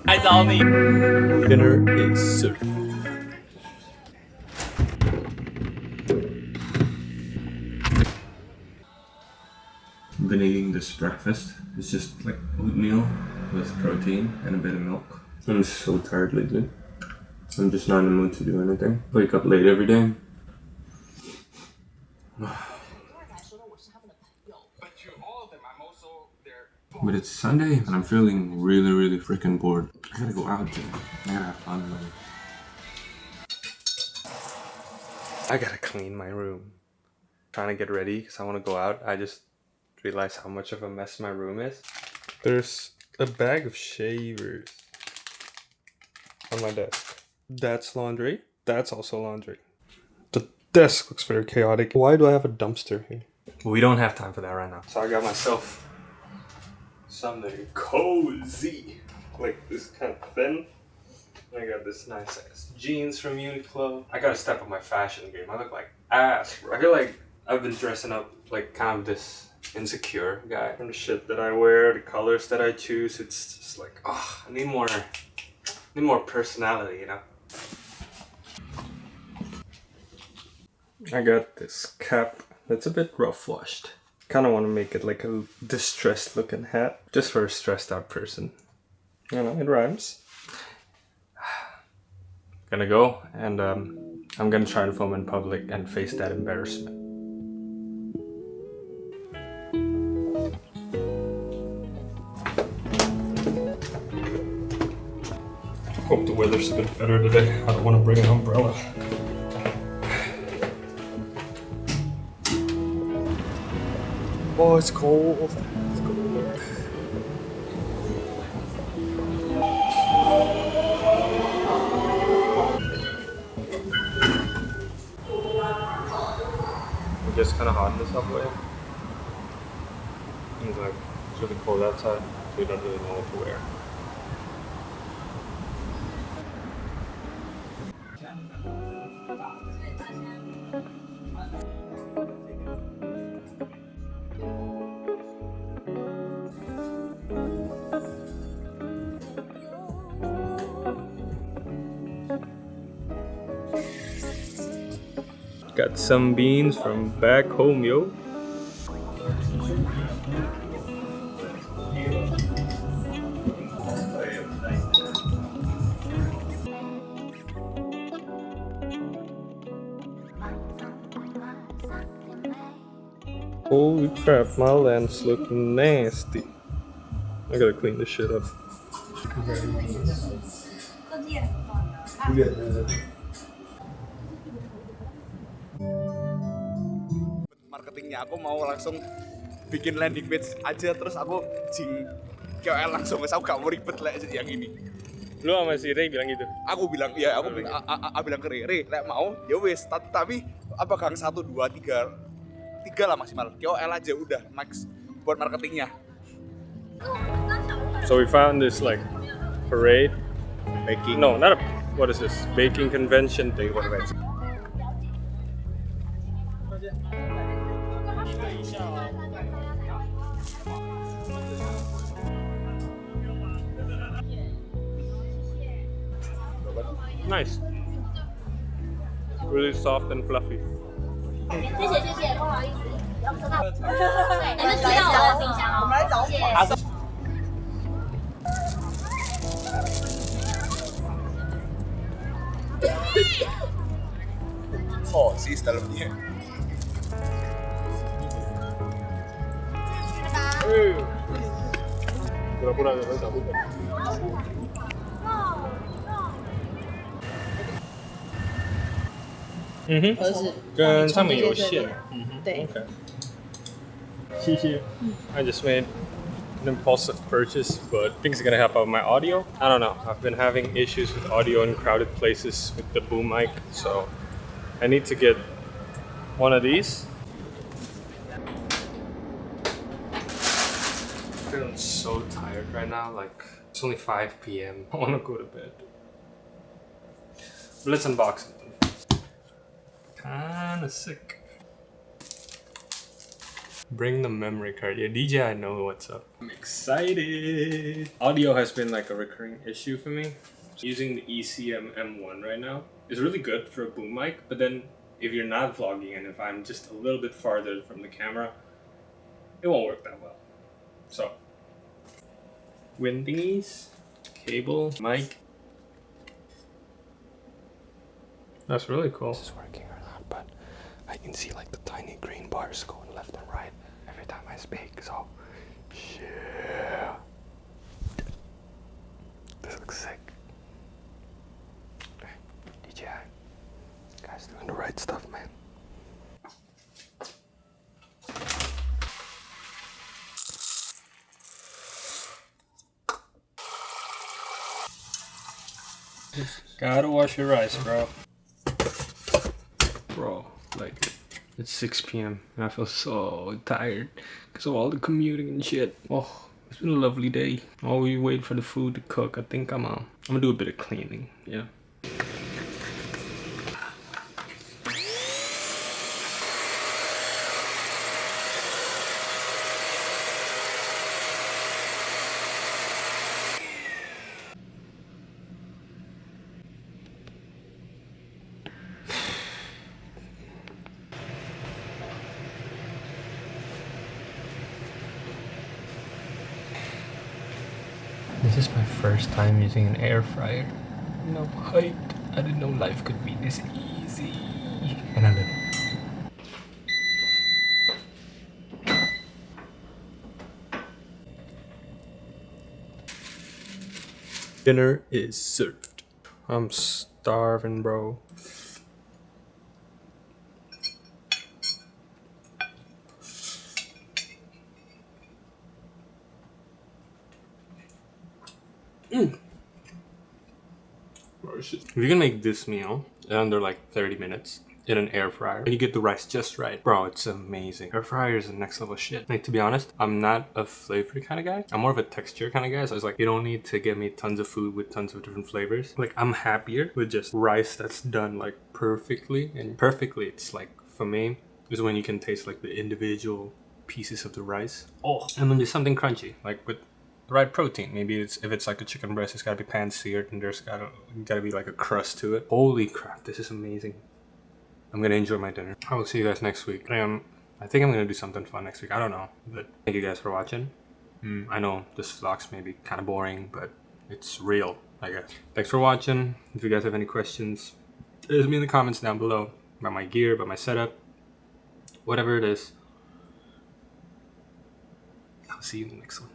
I tell me. Dinner is served. I've been eating this breakfast. It's just like oatmeal with protein and a bit of milk. I'm so tired lately. I'm just not in the mood to do anything. Wake up late every day. But it's Sunday and I'm feeling really freaking bored. I gotta go out today. I gotta have fun. I gotta clean my room. Trying to get ready because I want to go out. I just realized how much of a mess my room is. There's a bag of shavers on my desk. That's laundry. That's also laundry. The desk looks very chaotic. Why do I have a dumpster here? We don't have time for that right now. So I got myself something cozy. Like this kind of thin. I got this nice ass jeans from Uniqlo. I gotta step up my fashion game. I look like ass, bro. I feel like I've been dressing up like kind of this insecure guy. From the shit that I wear, the colors that I choose, it's just like, oh, I need more personality, you know? I got this cap that's a bit rough washed. Kind of want to make it like a distressed looking hat, just for a stressed out person. You know, it rhymes. Gonna go and I'm gonna try and film in public and face that embarrassment. Hope the weather's a bit better today. I don't want to bring an umbrella. Oh, it's cold. It's cold. It's just kind of hot in the subway. It's like, it's really cold outside, so you don't really know what to wear. Got some beans from back home, yo. Holy crap, my lens look nasty. I gotta clean this shit up. Marketingnya aku mau langsung bikin landing page aja, terus aku jing KOL langsung, aku gak mau ribet lah yang ini. Lu sama si Ray bilang gitu? Aku bilang, ya aku bilang ke Ray, mau ya wes, tapi apa gang 1, 2, 3 lah maksimal, KOL aja udah max buat marketingnya. So we found this like parade, Baking. no, not a, what is this, baking convention thing. Nice. Really soft and fluffy. 谢谢谢谢，不好意思，对，你们知道我的冰箱哦，我们来找谢谢。Sosis dalamnya. Pura-pura nggak tahu bukan. 嗯哼，盒子跟上面有线。嗯哼，对。 Okay. 谢谢。I just made an impulsive purchase, but I think it's gonna help out my audio. I don't know. I've been having issues with audio in crowded places with the boom mic, so I need to get one of these. I'm feeling so tired right now. Like it's only 5 p.m. I want to go to bed. But let's unbox it. Kinda sick. Bring the memory card. Yeah, DJI know what's up. I'm excited. Audio has been like a recurring issue for me. Using the ECM M1 right now is really good for a boom mic, but then if you're not vlogging and if I'm just a little bit farther from the camera, it won't work that well. So, wind thingies, cable, mic. That's really cool. This is working or not, but I can see like the tiny green bars going left and right every time I speak, so yeah. This looks sick. DJI, guys doing the right stuff, man. Gotta wash your rice, bro. Bro, like, it's 6 p.m. and I feel so tired because of all the commuting and shit. Oh, it's been a lovely day. While we wait for the food to cook, I think I'm gonna do a bit of cleaning, yeah. This is my first time using an air fryer. No hype. I didn't know life could be this easy. And I love it. Dinner is served. I'm starving, bro. If you can make this meal in under like 30 minutes in an air fryer and you get the rice just right, bro, it's amazing. Air fryer is the next level shit. Like, to be honest, I'm not a flavor kind of guy. I'm more of a texture kind of guy. So it's like, you don't need to give me tons of food with tons of different flavors. Like, I'm happier with just rice that's done like perfectly. And perfectly, it's like, for me, is when you can taste like the individual pieces of the rice. Oh, and then there's something crunchy, like with the right protein. Maybe if it's like a chicken breast, it's gotta be pan-seared and there's gotta be like a crust to it. Holy crap, this is amazing. I'm gonna enjoy my dinner. I will see you guys next week. I think I'm gonna do something fun next week. I don't know, but thank you guys for watching. I know this vlog's maybe kind of boring, but it's real, I guess. Thanks for watching. If you guys have any questions, leave me in the comments down below about my gear, about my setup, whatever it is. I'll see you in the next one.